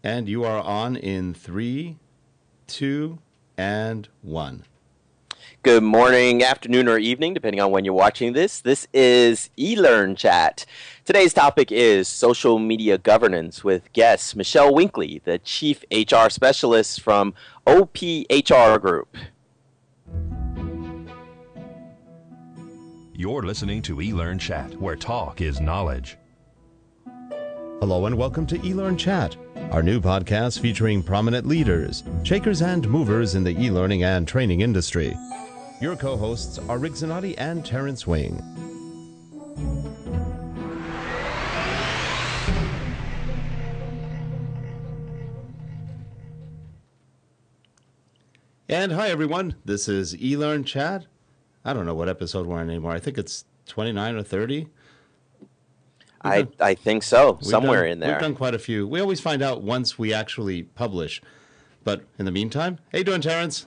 And you are on in 3, 2, and 1. Good morning, afternoon, or evening, depending on when you're watching this. This is eLearnChat. Today's topic is social media governance with guest Michelle Winkley, the Chief HR Specialist from OPHR Group. You're listening to eLearnChat, where talk is knowledge. Hello and welcome to eLearnChat, our new podcast featuring prominent leaders, shakers and movers in the e-learning and training industry. Your co-hosts are Rick Zanotti and Terrence Wing. And hi everyone, this is eLearnChat. I don't know what episode we're on anymore. I think it's 29 or 30. I think so, somewhere in there. We've done quite a few. We always find out once we actually publish. But in the meantime, how you doing, Terrence?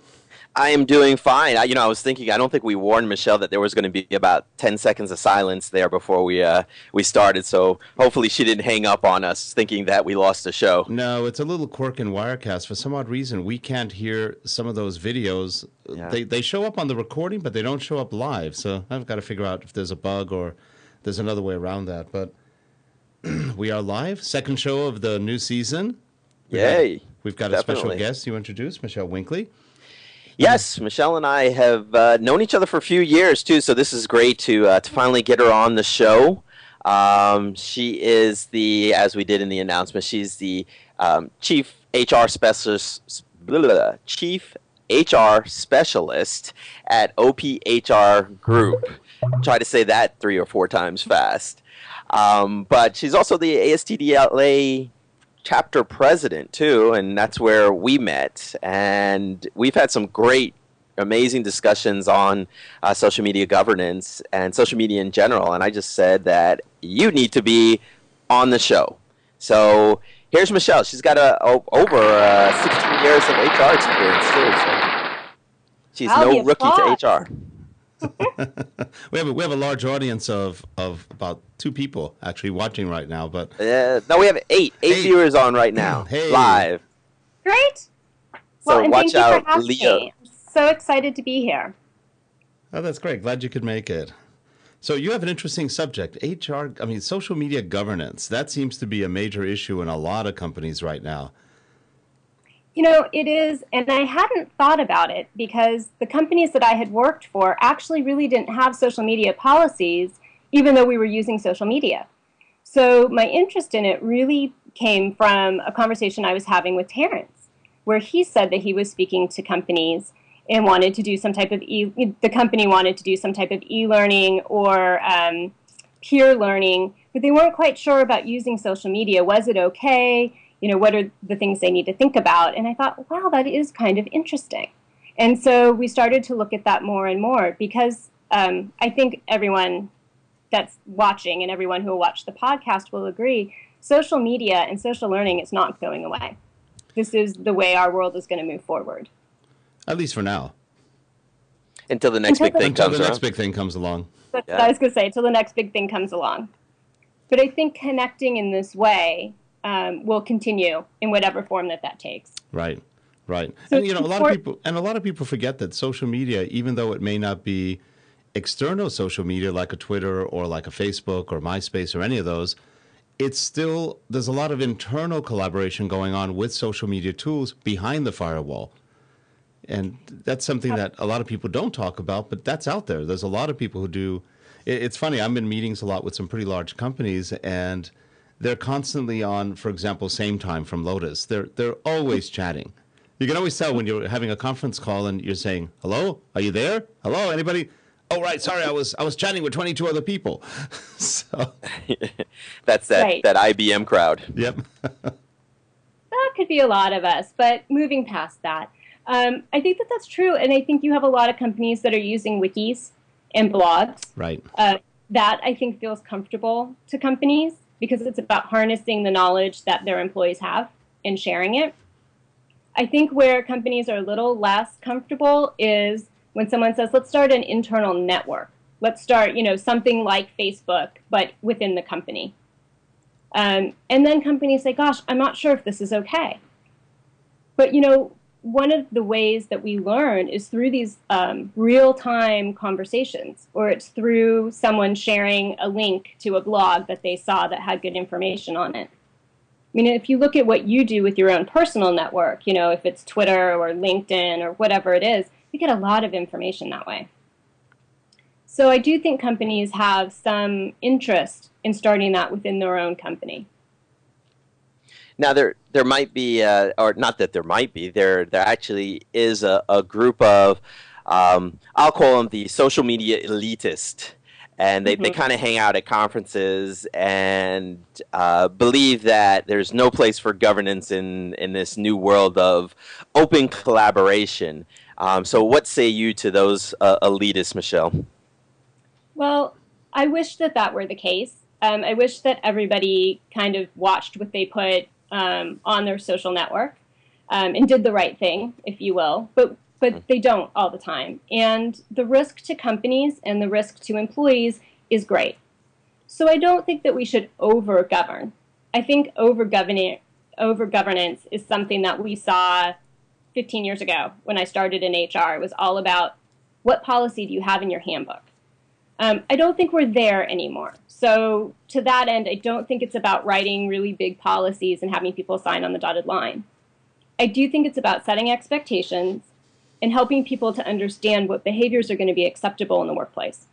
I am doing fine. I was thinking, I don't think we warned Michelle that there was going to be about 10 seconds of silence there before we started. So hopefully she didn't hang up on us thinking that we lost the show. No, it's a little quirk in Wirecast. For some odd reason, we can't hear some of those videos. Yeah. They show up on the recording, but they don't show up live. So I've got to figure out if there's a bug or there's another way around that. But we are live. Second show of the new season. Yay. We've got Definitely. A special guest you introduced, Michelle Winkley. Yes, Michelle and I have known each other for a few years, too, so this is great to finally get her on the show. She is as we did in the announcement, she's the Chief HR Specialist at OPHR Group. Try to say that 3 or 4 times fast. But she's also the ASTDLA chapter president too, and that's where we met, and we've had some great, amazing discussions on social media governance and social media in general, and I just said that you need to be on the show. So here's Michelle. She's got over 16 years of HR experience too, so she's no rookie to HR. we have a large audience of about 2 people actually watching right now, but no, we have eight viewers on right now. Hey. Live. Great. So well, watch and thank you out, for having Leah. me. I'm so excited to be here. Oh, that's great. Glad you could make it. So you have an interesting subject, social media governance. That seems to be a major issue in a lot of companies right now. You know, it is, and I hadn't thought about it because the companies that I had worked for actually really didn't have social media policies, even though we were using social media. So my interest in it really came from a conversation I was having with Terrence, where he said that he was speaking to companies and wanted to do some type of the company wanted to do some type of e-learning or peer learning, but they weren't quite sure about using social media. Was it okay? You know, what are the things they need to think about? And I thought, wow, that is kind of interesting. And so we started to look at that more and more because I think everyone that's watching and everyone who will watch the podcast will agree, social media and social learning is not going away. This is the way our world is going to move forward. At least for now. Until the next big thing comes along. That's what I was going to say, until the next big thing comes along. But I think connecting in this way will continue in whatever form that takes. Right. So and a lot of people forget that social media, even though it may not be external social media like a Twitter or like a Facebook or MySpace or any of those, there's a lot of internal collaboration going on with social media tools behind the firewall. And that's something that a lot of people don't talk about, but that's out there. There's a lot of people who do. It's funny, I'm in meetings a lot with some pretty large companies, and they're constantly on, for example, Same Time from Lotus. They're always chatting. You can always tell when you're having a conference call and you're saying, "Hello, are you there? Hello, anybody? Oh, right, sorry, I was chatting with 22 other people." So that's that IBM crowd. Yep. That could be a lot of us, but moving past that, I think that's true, and I think you have a lot of companies that are using wikis and blogs. Right. That I think feels comfortable to companies, because it's about harnessing the knowledge that their employees have and sharing it. I think where companies are a little less comfortable is when someone says, let's start an internal network. Let's start, something like Facebook, but within the company. And then companies say, gosh, I'm not sure if this is okay. But, you know, one of the ways that we learn is through these real-time conversations, or it's through someone sharing a link to a blog that they saw that had good information on it. I mean, if you look at what you do with your own personal network, you know, if it's Twitter or LinkedIn or whatever it is, you get a lot of information that way. So I do think companies have some interest in starting that within their own company. Now there might be, or not that there might be, there actually is a group of, I'll call them the social media elitist, and they kind of hang out at conferences and believe that there's no place for governance in this new world of open collaboration. So what say you to those elitists, Michelle? Well, I wish that that were the case. I wish that everybody kind of watched what they put on their social network and did the right thing, if you will, but they don't all the time. And the risk to companies and the risk to employees is great. So I don't think that we should over-govern. I think over-governance is something that we saw 15 years ago when I started in HR. It was all about what policy do you have in your handbook. I don't think we're there anymore. So to that end, I don't think it's about writing really big policies and having people sign on the dotted line. I do think it's about setting expectations and helping people to understand what behaviors are going to be acceptable in the workplace.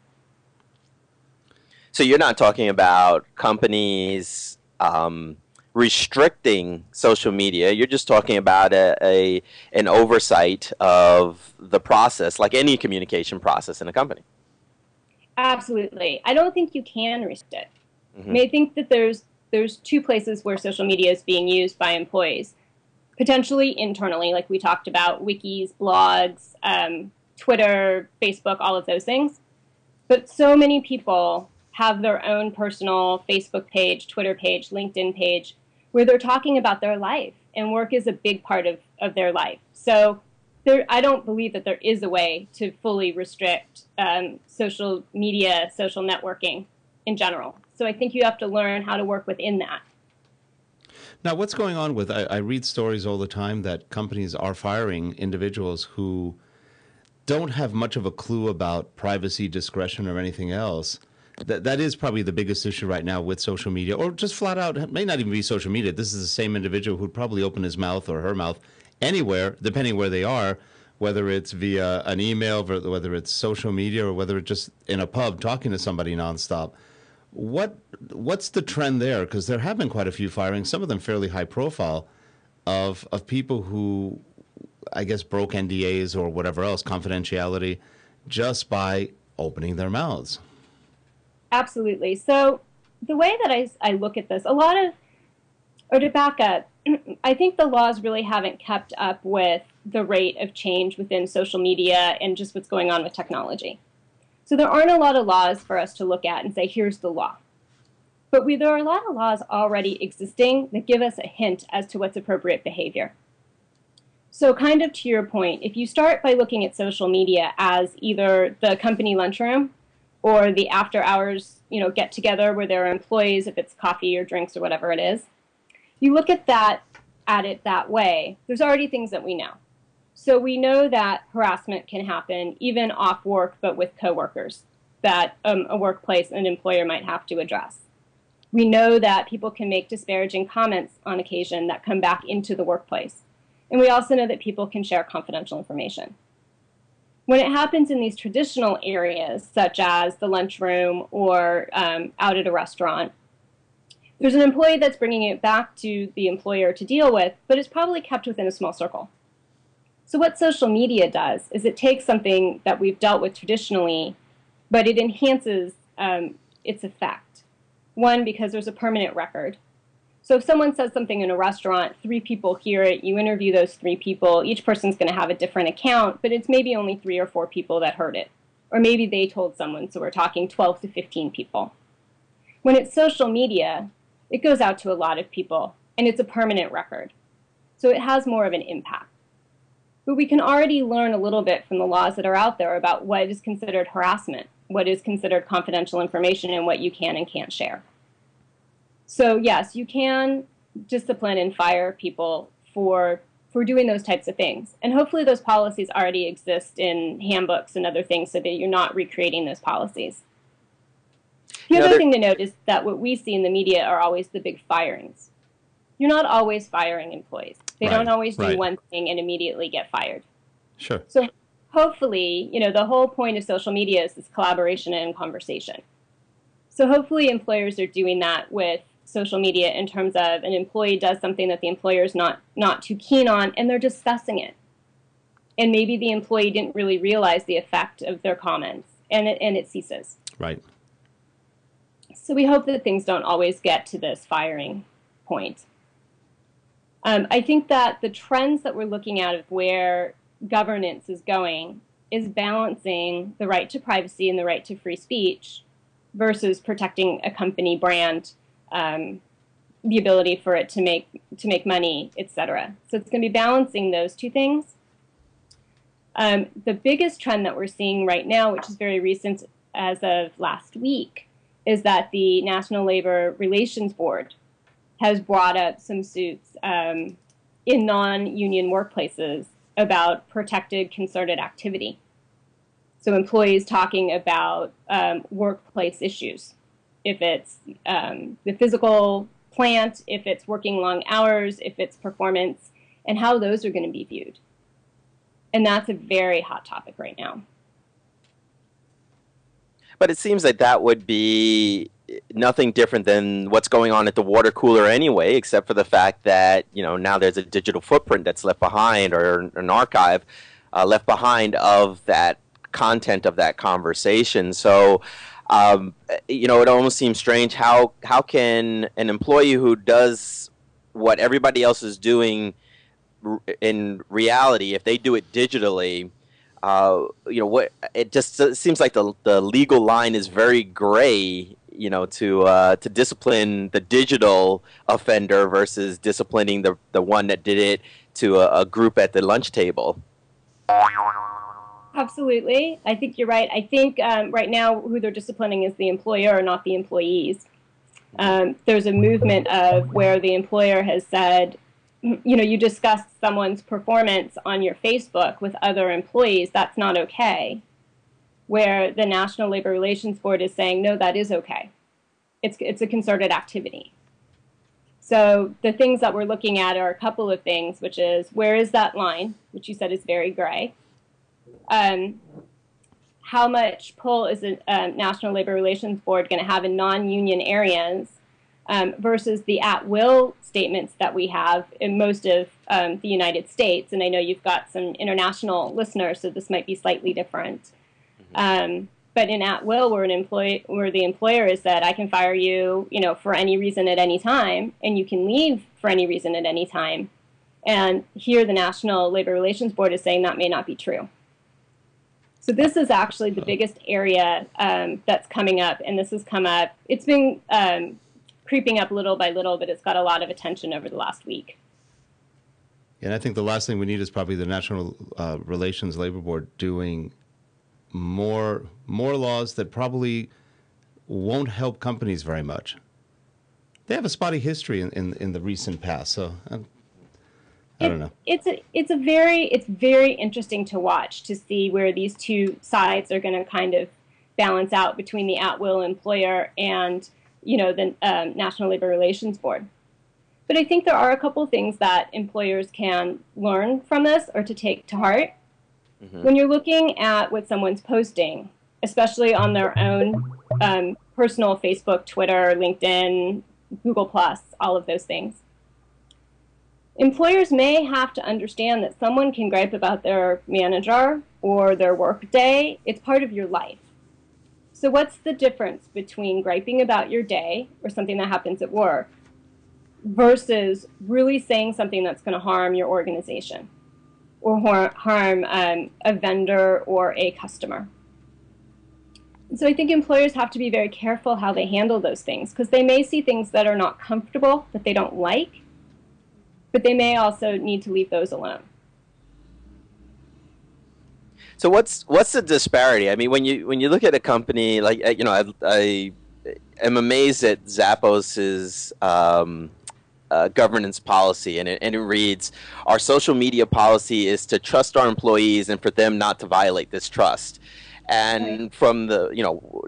So you're not talking about companies restricting social media. You're just talking about an oversight of the process, like any communication process in a company. Absolutely. I don't think you can restrict it. I mean, I think that there's two places where social media is being used by employees. Potentially internally, like we talked about, wikis, blogs, Twitter, Facebook, all of those things. But so many people have their own personal Facebook page, Twitter page, LinkedIn page, where they're talking about their life, and work is a big part of their life. So I don't believe that there is a way to fully restrict social media, social networking in general. So I think you have to learn how to work within that. Now, what's going on with, I read stories all the time that companies are firing individuals who don't have much of a clue about privacy, discretion, or anything else. That is probably the biggest issue right now with social media, or just flat out, it may not even be social media. This is the same individual who'd probably open his mouth or her mouth anywhere, depending where they are, whether it's via an email, whether it's social media, or whether it's just in a pub talking to somebody nonstop. What's the trend there? Because there have been quite a few firings, some of them fairly high profile, of people who, I guess, broke NDAs or whatever else, confidentiality, just by opening their mouths. Absolutely. So the way that I look at this, or to back up, I think the laws really haven't kept up with the rate of change within social media and just what's going on with technology. So there aren't a lot of laws for us to look at and say, here's the law. But there are a lot of laws already existing that give us a hint as to what's appropriate behavior. So kind of to your point, if you start by looking at social media as either the company lunchroom or the after hours, get together where there are employees, if it's coffee or drinks or whatever it is, you look at it that way, there's already things that we know. So we know that harassment can happen even off work, but with coworkers, that a workplace, an employer might have to address. We know that people can make disparaging comments on occasion that come back into the workplace. And we also know that people can share confidential information. When it happens in these traditional areas, such as the lunchroom or out at a restaurant, there's an employee that's bringing it back to the employer to deal with, but it's probably kept within a small circle. So what social media does is it takes something that we've dealt with traditionally, but it enhances its effect. One, because there's a permanent record. So if someone says something in a restaurant, 3 people hear it, you interview those 3 people, each person's going to have a different account, but it's maybe only 3 or 4 people that heard it. Or maybe they told someone, so we're talking 12 to 15 people. When it's social media, it goes out to a lot of people, and it's a permanent record. So it has more of an impact. But we can already learn a little bit from the laws that are out there about what is considered harassment, what is considered confidential information, and what you can and can't share. So yes, you can discipline and fire people for doing those types of things. And hopefully those policies already exist in handbooks and other things so that you're not recreating those policies. The other thing to note is that what we see in the media are always the big firings. You're not always firing employees. They don't always do one thing and immediately get fired. Sure. So hopefully, the whole point of social media is this collaboration and conversation. So hopefully employers are doing that with social media in terms of an employee does something that the employer is not too keen on, and they're discussing it. And maybe the employee didn't really realize the effect of their comments, and it ceases. Right. So we hope that things don't always get to this firing point. I think that the trends that we're looking at of where governance is going is balancing the right to privacy and the right to free speech versus protecting a company brand, the ability for it to make money, etc. So it's going to be balancing those two things. The biggest trend that we're seeing right now, which is very recent as of last week, is that the National Labor Relations Board has brought up some suits in non-union workplaces about protected concerted activity. So employees talking about workplace issues. If it's the physical plant, if it's working long hours, if it's performance, and how those are going to be viewed. And that's a very hot topic right now. But it seems like that would be nothing different than what's going on at the water cooler anyway, except for the fact that, now there's a digital footprint that's left behind, or an archive left behind of that content of that conversation. So, it almost seems strange. How can an employee who does what everybody else is doing in reality, if they do it digitally, what it just seems like the legal line is very gray, to discipline the digital offender versus disciplining the one that did it to a group at the lunch table. Absolutely. I think you're right. I think right now who they're disciplining is the employer, not the employees. There's a movement of where the employer has said, you discussed someone's performance on your Facebook with other employees, that's not okay. Where the National Labor Relations Board is saying, no, that is okay. It's a concerted activity. So the things that we're looking at are a couple of things, which is, where is that line, which you said is very gray? How much pull is the National Labor Relations Board going to have in non-union areas versus the at-will statements that we have in most of the United States? And I know you've got some international listeners, so this might be slightly different. But in at-will, where the employer is said, I can fire you, for any reason at any time, and you can leave for any reason at any time. And here the National Labor Relations Board is saying that may not be true. So this is actually the biggest area that's coming up, and this has come up. It's been creeping up little by little, but it's got a lot of attention over the last week. And I think the last thing we need is probably the National Relations Labor Board doing more laws that probably won't help companies very much. They have a spotty history in the recent past, so I don't know. It's very interesting to watch, to see where these two sides are going to kind of balance out between the at-will employer and the National Labor Relations Board. But I think there are a couple things that employers can learn from this or to take to heart. Mm-hmm. When you're looking at what someone's posting, especially on their own personal Facebook, Twitter, LinkedIn, Google+, all of those things, employers may have to understand that someone can gripe about their manager or their work day. It's part of your life. So what's the difference between griping about your day or something that happens at work versus really saying something that's going to harm your organization or harm a vendor or a customer? So I think employers have to be very careful how they handle those things, because they may see things that are not comfortable, that they don't like, but they may also need to leave those alone. So what's the disparity? I mean, when you look at a company like, I am amazed at Zappos's governance policy, and it reads, "Our social media policy is to trust our employees and for them not to violate this trust." And from the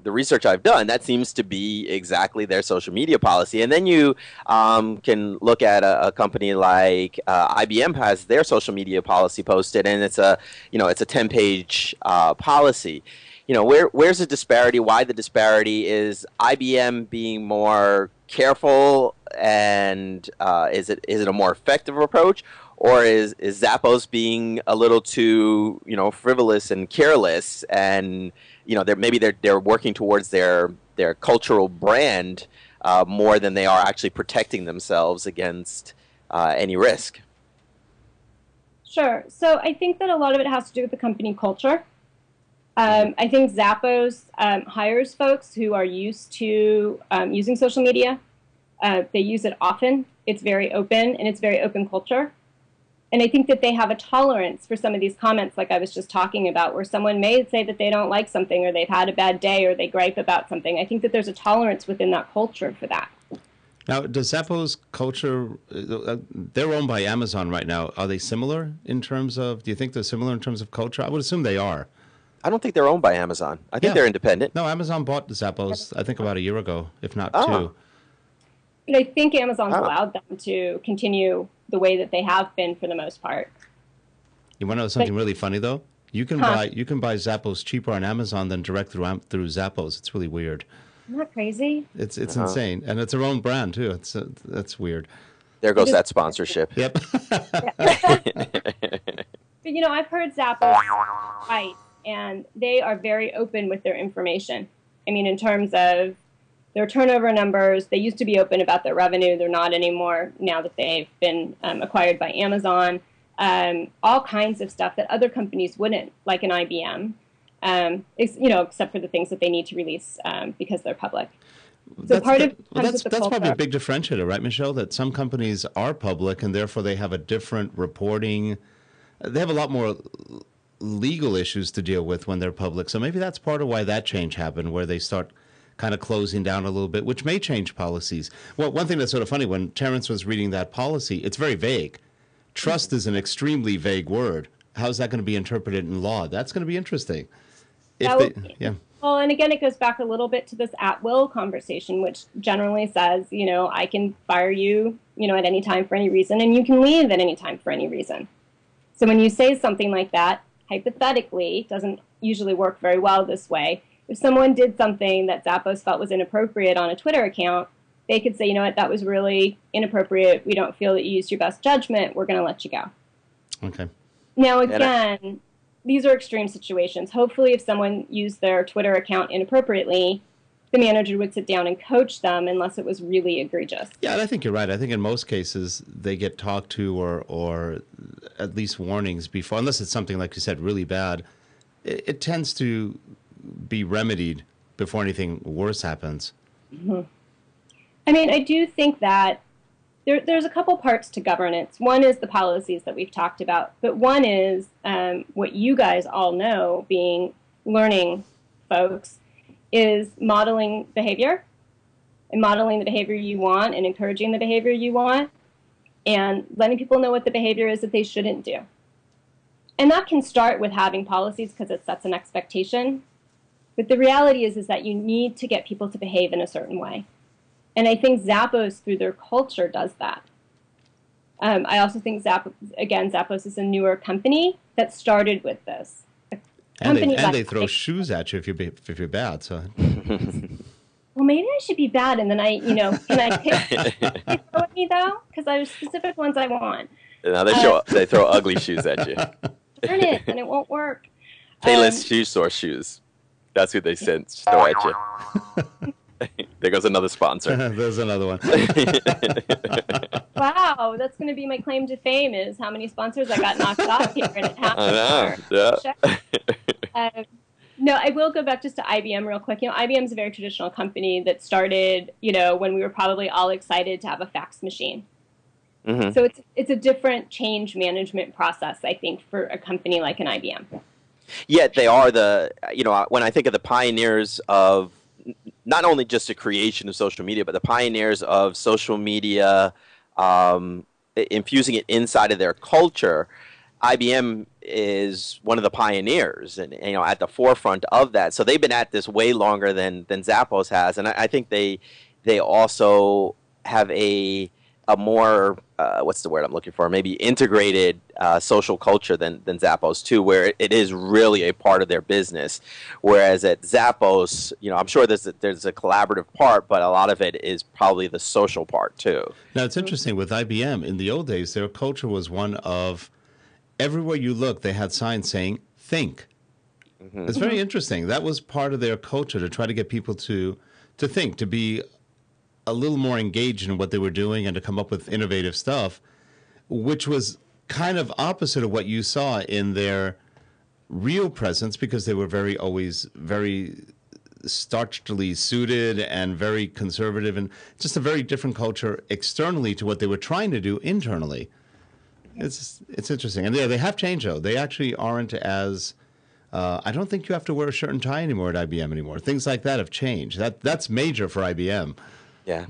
the research I've done, that seems to be exactly their social media policy. And then you can look at a company like IBM has their social media policy posted, and it's a it's a 10-page policy. Where's the disparity? Why the disparity? Is IBM being more careful, and is it a more effective approach, or is Zappos being a little too frivolous and careless, and they're working towards their cultural brand more than they are actually protecting themselves against any risk? Sure. So I think that a lot of it has to do with the company culture. I think Zappos hires folks who are used to using social media. They use it often. It's very open, and it's very open culture. And I think that they have a tolerance for some of these comments, like I was just talking about, where someone may say that they don't like something, or they've had a bad day, or they gripe about something. I think that there's a tolerance within that culture for that. Now, does Zappos culture, they're owned by Amazon right now. Are they similar in terms of, do you think they're similar in terms of culture? I would assume they are. I don't think they're owned by Amazon. I think they're independent. No, Amazon bought Zappos, I think, about a year ago, if not two. But I think Amazon's allowed them to continue the way that they have been for the most part. You want to know something really funny, though? You can buy Zappos cheaper on Amazon than direct through Zappos. It's really weird. Isn't that crazy? It's insane, and it's their own brand too. That's weird. There goes that sponsorship. Yep. But I've heard Zappos fight, and they are very open with their information. I mean, in terms of their turnover numbers, they used to be open about their revenue. They're not anymore now that they've been acquired by Amazon. All kinds of stuff that other companies wouldn't, like an IBM, except for the things that they need to release because they're public. So that's probably a big differentiator, right, Michelle? That some companies are public, and therefore they have a different reporting. They have a lot more legal issues to deal with when they're public. So maybe that's part of why that change happened, where they start kind of closing down a little bit, which may change policies. Well, one thing that's sort of funny, when Terrence was reading that policy, it's very vague. Trust is an extremely vague word. How's that going to be interpreted in law? That's going to be interesting. Well, and again, it goes back a little bit to this at-will conversation, which generally says, I can fire you, at any time for any reason, and you can leave at any time for any reason. So when you say something like that, hypothetically, doesn't usually work very well this way. If someone did something that Zappos felt was inappropriate on a Twitter account, they could say, that was really inappropriate. We don't feel that you used your best judgment. We're going to let you go. Okay. Now, again, these are extreme situations. Hopefully, if someone used their Twitter account inappropriately, the manager would sit down and coach them unless it was really egregious. Yeah, and I think you're right. I think in most cases they get talked to or at least warnings before, unless it's something, like you said, really bad. It tends to be remedied before anything worse happens. Mm-hmm. I mean, I do think that there's a couple parts to governance. One is the policies that we've talked about, but one is what you guys all know, being learning folks, is modeling behavior, and modeling the behavior you want and encouraging the behavior you want, and letting people know what the behavior is that they shouldn't do. And that can start with having policies because it sets an expectation. But the reality is that you need to get people to behave in a certain way. And I think Zappos, through their culture, does that. I also think Zappos is a newer company that started with this. And they throw shoes at you if you're bad. So. Well, maybe I should be bad, and then can I pick? They throw at me though, because there's specific ones I want. No, they throw ugly shoes at you. Turn it, and it won't work. Payless shoe store shoes. That's who they throw at you. There goes another sponsor. There's another one. Wow, that's going to be my claim to fame, is how many sponsors I got knocked off here, and it happened. I know. Yeah. No, I will go back just to IBM real quick. IBM is a very traditional company that started, when we were probably all excited to have a fax machine. Mm-hmm. So it's a different change management process, I think, for a company like an IBM. Yet they are when I think of the pioneers of not only just the creation of social media, but the pioneers of social media, infusing it inside of their culture. IBM is one of the pioneers and at the forefront of that. So they've been at this way longer than Zappos has, and I think they also have a more what's the word I'm looking for? Maybe integrated social culture than Zappos too, where it is really a part of their business. Whereas at Zappos, I'm sure there's a collaborative part, but a lot of it is probably the social part too. Now it's interesting with IBM. In the old days, their culture was one of everywhere you look, they had signs saying "think." Mm-hmm. It's very interesting. That was part of their culture to try to get people to think, to be a little more engaged in what they were doing and to come up with innovative stuff, which was kind of opposite of what you saw in their real presence, because they were always very starchily suited and very conservative, and just a very different culture externally to what they were trying to do internally. It's interesting. And yeah, they have changed, though. They actually aren't as... I don't think you have to wear a shirt and tie anymore at IBM anymore. Things like that have changed. That's major for IBM. Yeah.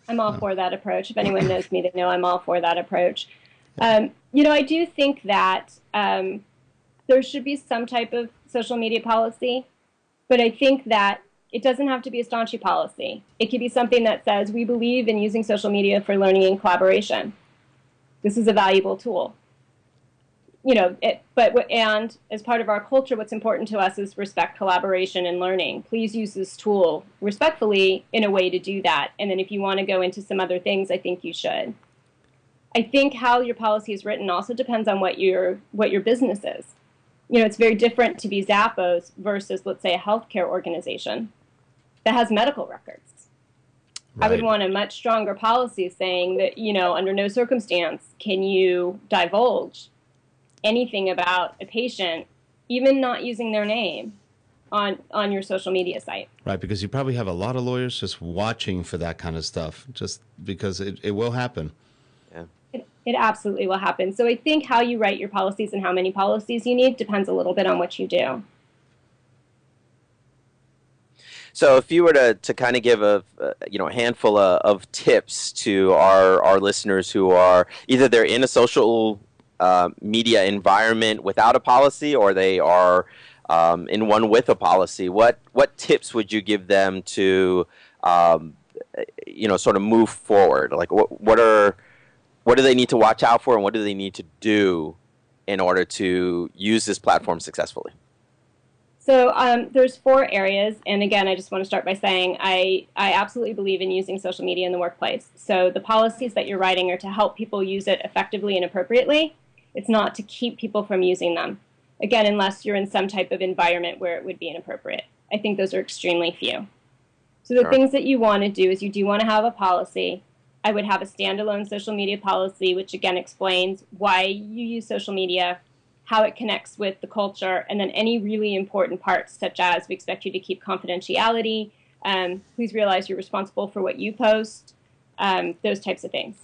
I'm all for that approach. If anyone knows me, they know I'm all for that approach. I do think that there should be some type of social media policy, but I think that it doesn't have to be a staunchy policy. It could be something that says, we believe in using social media for learning and collaboration. This is a valuable tool. And as part of our culture, what's important to us is respect, collaboration, and learning. Please use this tool respectfully in a way to do that. And then if you want to go into some other things, I think you should. I think how your policy is written also depends on what your business is. It's very different to be Zappos versus, let's say, a healthcare organization that has medical records. Right. I would want a much stronger policy saying that, under no circumstance can you divulge anything about a patient, even not using their name, on your social media site. Right, because you probably have a lot of lawyers just watching for that kind of stuff, just because it will happen. Yeah. It absolutely will happen. So I think how you write your policies and how many policies you need depends a little bit on what you do. So if you were to kind of give a handful of tips to our listeners who are either they're in a social media environment without a policy, or they are in one with a policy, what tips would you give them to sort of move forward? Like what do they need to watch out for, and what do they need to do in order to use this platform successfully? So there's 4 areas, and again, I just want to start by saying I absolutely believe in using social media in the workplace. So the policies that you're writing are to help people use it effectively and appropriately. It's not to keep people from using them. Again, unless you're in some type of environment where it would be inappropriate. I think those are extremely few. So the things that you want to do is you do want to have a policy. I would have a standalone social media policy, which again explains why you use social media, how it connects with the culture, and then any really important parts, such as we expect you to keep confidentiality, please realize you're responsible for what you post, those types of things.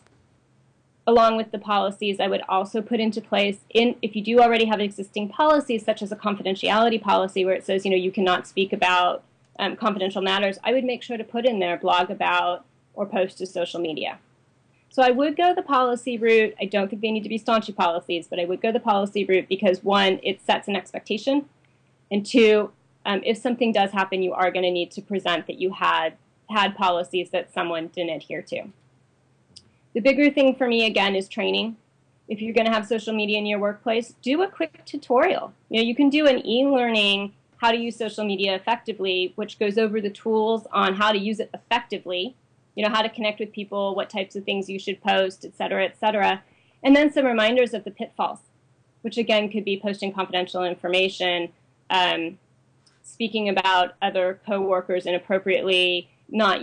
Along with the policies, I would also put into place, if you do already have existing policies, such as a confidentiality policy where it says, you cannot speak about confidential matters, I would make sure to put in there blog about or post to social media. So I would go the policy route. I don't think they need to be staunchy policies, but I would go the policy route because, 1, it sets an expectation, and 2, if something does happen, you are going to need to present that you had policies that someone didn't adhere to. The bigger thing for me, again, is training. If you're going to have social media in your workplace, do a quick tutorial. You can do an e-learning how to use social media effectively, which goes over the tools on how to use it effectively, how to connect with people, what types of things you should post, et cetera, and then some reminders of the pitfalls, which again could be posting confidential information, speaking about other coworkers inappropriately, not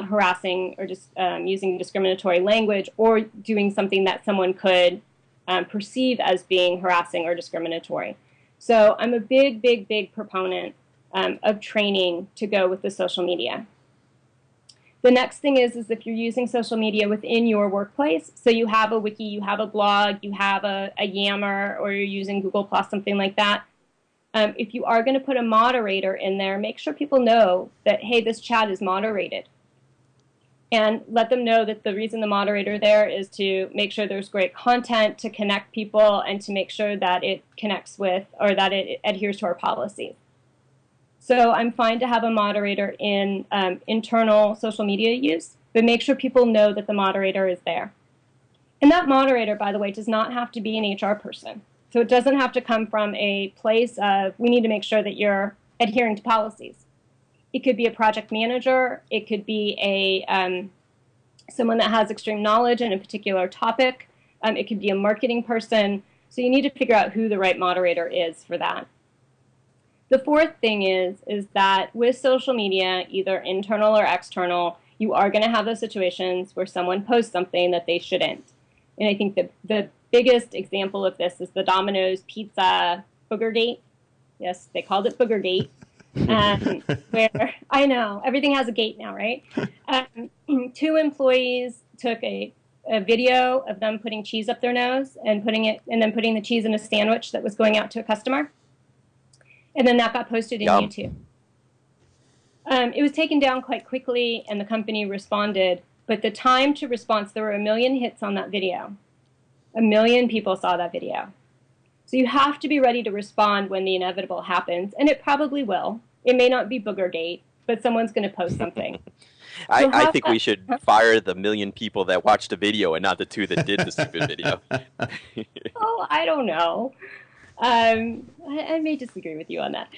harassing or just using discriminatory language, or doing something that someone could perceive as being harassing or discriminatory. So I'm a big proponent of training to go with the social media. The next thing is if you're using social media within your workplace, so you have a wiki, you have a blog, you have a Yammer, or you're using Google Plus, something like that, if you are going to put a moderator in there, make sure people know that, hey, this chat is moderated. And let them know that the reason the moderator there is to make sure there's great content, to connect people, and to make sure that it connects with, or that it adheres to our policies. So I'm fine to have a moderator in internal social media use, but make sure people know that the moderator is there. And that moderator, by the way, does not have to be an HR person. So it doesn't have to come from a place of, we need to make sure that you're adhering to policies. It could be a project manager. It could be someone that has extreme knowledge in a particular topic. It could be a marketing person. So you need to figure out who the right moderator is for that. The fourth thing is that with social media, either internal or external, you are going to have those situations where someone posts something that they shouldn't. And I think the biggest example of this is the Domino's Pizza Boogergate. Yes, they called it Boogergate. Where, I know, everything has a gate now, right? 2 employees took a video of them putting cheese up their nose and then putting the cheese in a sandwich that was going out to a customer. And then that got posted in YouTube. It was taken down quite quickly, and the company responded. But the time to response, there were 1 million hits on that video. 1 million people saw that video. So you have to be ready to respond when the inevitable happens, and it probably will. It may not be Boogergate, but someone's going to post something. I think we should fire the 1 million people that watched the video and not the 2 that did the stupid video. Oh, I don't know. I may disagree with you on that.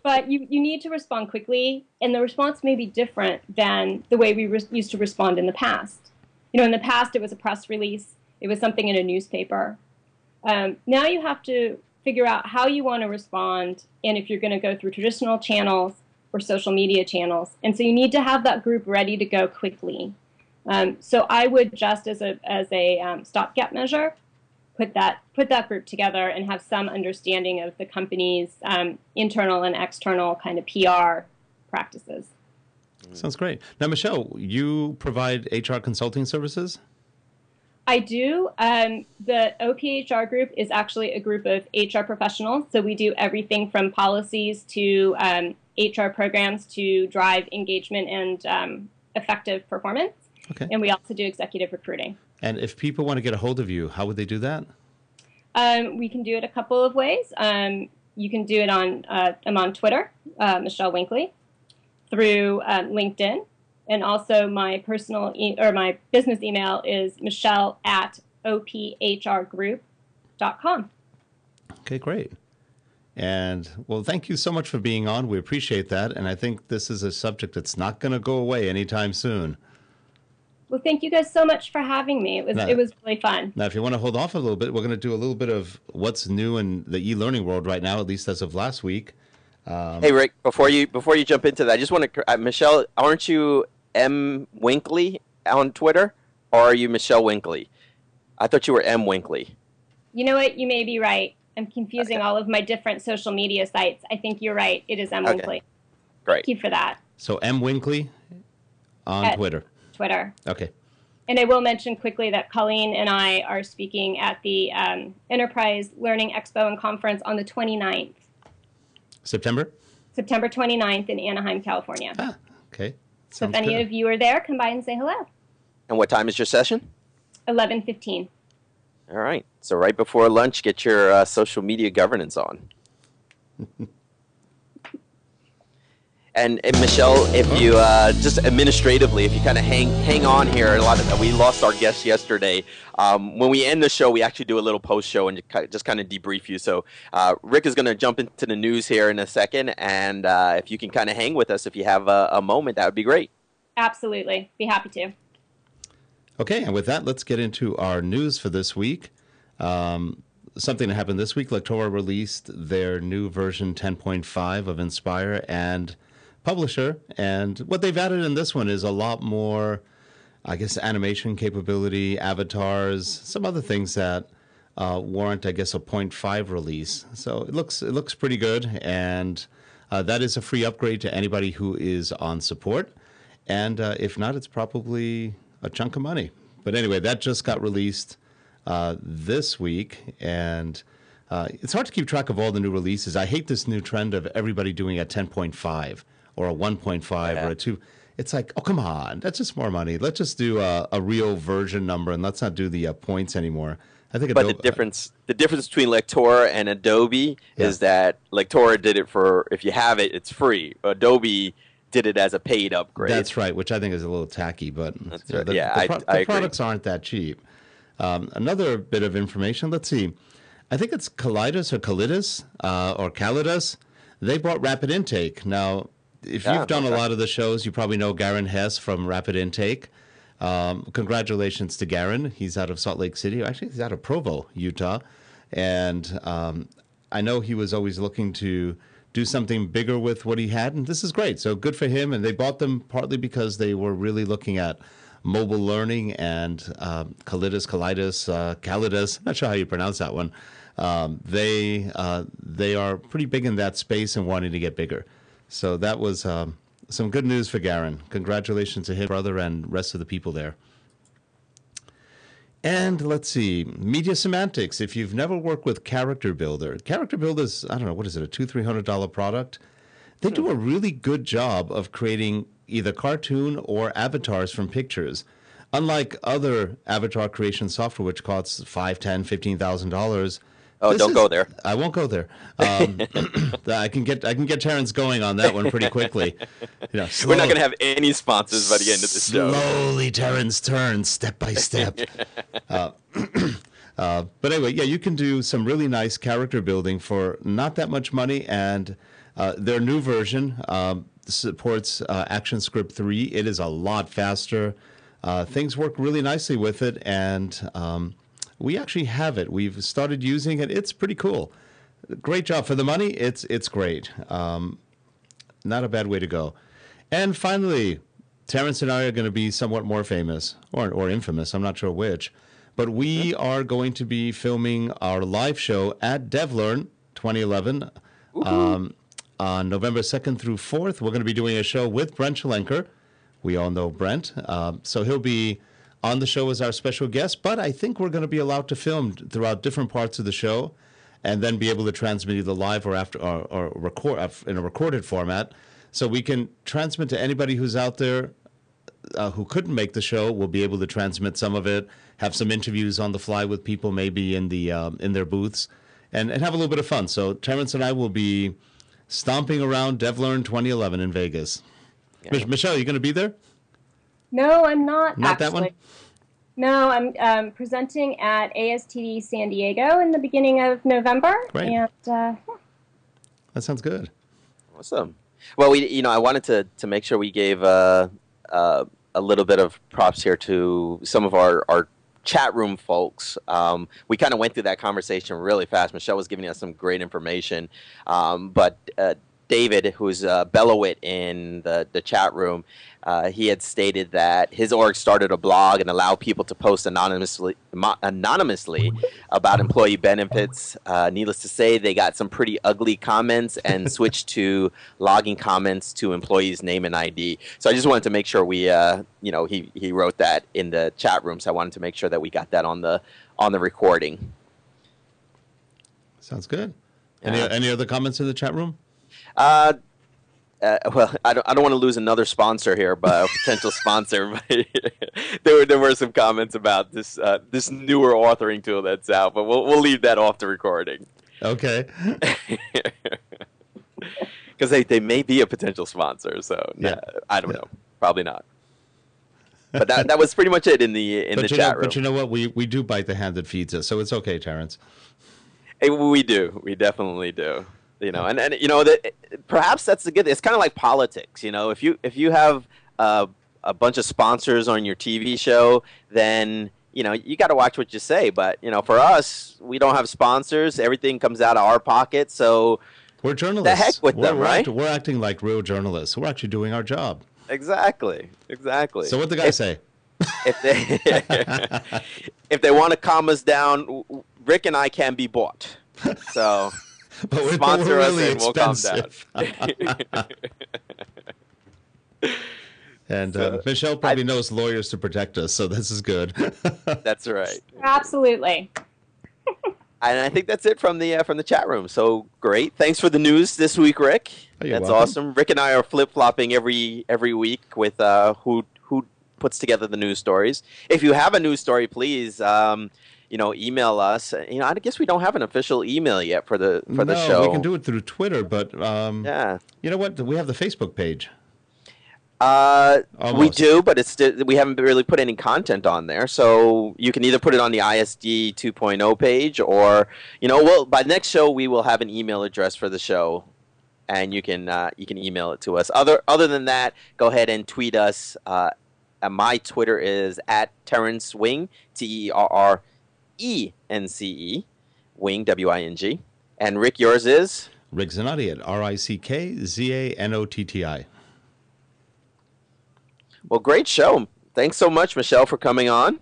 But you need to respond quickly, and the response may be different than the way we used to respond in the past. You know, in the past, it was a press release. It was something in a newspaper. Now you have to figure out how you want to respond, and if you're going to go through traditional channels or social media channels. And so you need to have that group ready to go quickly. So I would just, as a stopgap measure, put that group together and have some understanding of the company's internal and external kind of PR practices. Sounds great. Now, Michelle, you provide HR consulting services? I do. The OPHR group is actually a group of HR professionals. So we do everything from policies to HR programs to drive engagement and effective performance. Okay. And we also do executive recruiting. And if people want to get a hold of you, how would they do that? We can do it a couple of ways. You can do it I'm on Twitter, Michelle Winkley, through LinkedIn. And also my personal my business email is michelle@ophrgroup.com. Okay, great. And, well, thank you so much for being on. We appreciate that. And I think this is a subject that's not going to go away anytime soon. Well, thank you guys so much for having me. It was really fun. Now, if you want to hold off a little bit, we're going to do a little bit of what's new in the e-learning world right now, at least as of last week. Hey, Rick, before you jump into that, I just want to, Michelle, aren't you M. Winkley on Twitter, or are you Michelle Winkley? I thought you were M. Winkley. You know what? You may be right. I'm confusing all of my different social media sites. I think you're right. It is M. Winkley. Great. Thank you for that. So M. Winkley on Twitter. Okay. And I will mention quickly that Colleen and I are speaking at the Enterprise Learning Expo and Conference on the 29th. September 29th in Anaheim, California. Ah, okay. So if any of you are there, come by and say hello. And what time is your session? 11:15. All right. So right before lunch, get your social media governance on. And Michelle, if you just administratively, if you kind of hang on here, we lost our guest yesterday. When we end the show, we actually do a little post show and just kind of debrief you. So Rick is going to jump into the news here in a second, and if you can kind of hang with us, if you have a moment, that would be great. Absolutely, be happy to. Okay, and with that, let's get into our news for this week. Something that happened this week: Lectora released their new version 10.5 of Inspire and Publisher, and what they've added in this one is a lot more, I guess, animation capability, avatars, some other things that warrant, I guess, a 0.5 release. So it looks pretty good, and that is a free upgrade to anybody who is on support. And if not, it's probably a chunk of money. But anyway, that just got released this week, and It's hard to keep track of all the new releases. I hate this new trend of everybody doing a 10.5 or a 1.5 or a 2. It's like, oh, come on. That's just more money. Let's just do a real version number, and let's not do the points anymore. I think But the difference between Lectora and Adobe is that Lectora did it for, if you have it, it's free. Adobe did it as a paid upgrade. That's right, which I think is a little tacky, but I the agree. products aren't that cheap. Another bit of information, let's see. I think it's Calidus or Calidus. They bought Rapid Intake. Now, if you've done a lot of the shows, you probably know Garen Hess from Rapid Intake. Congratulations to Garen. He's out of Salt Lake City. Actually, he's out of Provo, Utah. And I know he was always looking to do something bigger with what he had, and this is great. So good for him. And they bought them partly because they were really looking at mobile learning and Calidus, not sure how you pronounce that one. They are pretty big in that space and wanting to get bigger. So that was some good news for Garen. Congratulations to his brother and rest of the people there. And let's see, media semantics. If you've never worked with Character Builder is, I don't know, what is it, a $200-300 product? They do a really good job of creating either cartoon or avatars from pictures. Unlike other avatar creation software, which costs $5,000, $10,000, $15,000. Oh, don't go there. I won't go there. I can get Terrence going on that one pretty quickly. We're not going to have any sponsors by the end of the show. Slowly, Terrence turns step by step. But anyway, yeah, you can do some really nice character building for not that much money, and their new version supports ActionScript 3. It is a lot faster. Things work really nicely with it, and we actually have it. We've started using it. It's pretty cool. Great job. For the money, it's great. Not a bad way to go. And finally, Terrence and I are going to be somewhat more famous, or infamous, I'm not sure which. But we are going to be filming our live show at DevLearn 2011 on November 2nd through 4th. We're going to be doing a show with Brent Schelenker. We all know Brent. So he'll be on the show as our special guest, but I think we're going to be allowed to film throughout different parts of the show and then be able to transmit either live or record in a recorded format. So we can transmit to anybody who's out there who couldn't make the show. We'll be able to transmit some of it, have some interviews on the fly with people maybe in their booths, and have a little bit of fun. So Terrence and I will be stomping around DevLearn 2011 in Vegas. Yeah. Michelle, you going to be there? No, I'm not. Not actually. That one? No, I'm presenting at ASTD San Diego in the beginning of November. Great. And that sounds good. Awesome. Well, I wanted to make sure we gave a little bit of props here to some of our chat room folks. We kind of went through that conversation really fast. Michelle was giving us some great information, but David, who's Bellowit in the chat room, he had stated that his org started a blog and allowed people to post anonymously about employee benefits. Needless to say, they got some pretty ugly comments and switched to logging comments to employees' name and ID. So I just wanted to make sure we, he wrote that in the chat room. So I wanted to make sure that we got that on the recording. Sounds good. Any other comments in the chat room? Well, I don't want to lose another sponsor here, but a potential sponsor. But there were some comments about this newer authoring tool that's out, but we'll leave that off the recording. Okay. Because they may be a potential sponsor, so I don't know, probably not. But that was pretty much it in the chat room. But you know what? We do bite the hand that feeds us, so it's okay, Terrence. We do. We definitely do. And that perhaps that's the good thing. It's kind of like politics. If you have a bunch of sponsors on your TV show, then you got to watch what you say. But for us, we don't have sponsors. Everything comes out of our pocket. So we're journalists. The heck with them, right? We're acting like real journalists. We're actually doing our job. Exactly. So what the guy say? If they want to calm us down, Rick and I can be bought. So. But sponsor us really and we'll calm down. And Michelle probably knows lawyers to protect us, so this is good. That's right. Absolutely. And I think that's it from the chat room. So great. Thanks for the news this week, Rick. Oh, you're That's welcome. awesome. Rick and I are flip-flopping every week with who puts together the news stories. If you have a news story, please email us. I guess we don't have an official email yet for the show. No, we can do it through Twitter, but yeah. You know what? We have the Facebook page. We Almost. do, but we haven't really put any content on there. So you can either put it on the ISD 2.0 page, or by next show we will have an email address for the show, and you can email it to us. Other than that, go ahead and tweet us. My Twitter is @Terrence Wing, TerrenceWing, Wing, and Rick, yours is Rick Zanotti at RickZanotti. Well, great show. Thanks so much, Michelle, for coming on.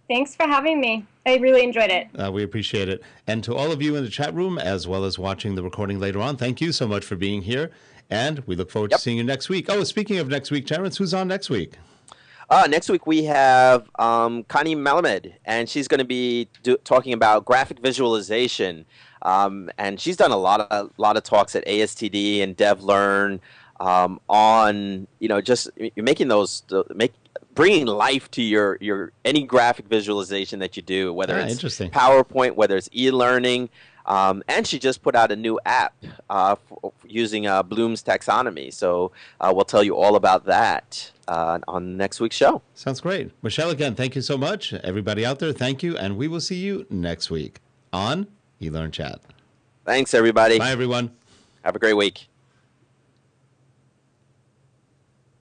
Thanks for having me. I really enjoyed it. We appreciate it. And to all of you in the chat room, as well as watching the recording later on, thank you so much for being here. And we look forward to seeing you next week. Oh, speaking of next week, Terrence, who's on next week? Next week we have Connie Malamed, and she's going to be talking about graphic visualization. And she's done a lot of talks at ASTD and DevLearn on just making bringing life to your any graphic visualization that you do, whether it's interesting. PowerPoint, whether it's e-learning. And she just put out a new app using Bloom's taxonomy. So we'll tell you all about that on next week's show. Sounds great. Michelle, again, thank you so much. Everybody out there, thank you. And we will see you next week on eLearnChat. Thanks, everybody. Bye, everyone. Have a great week.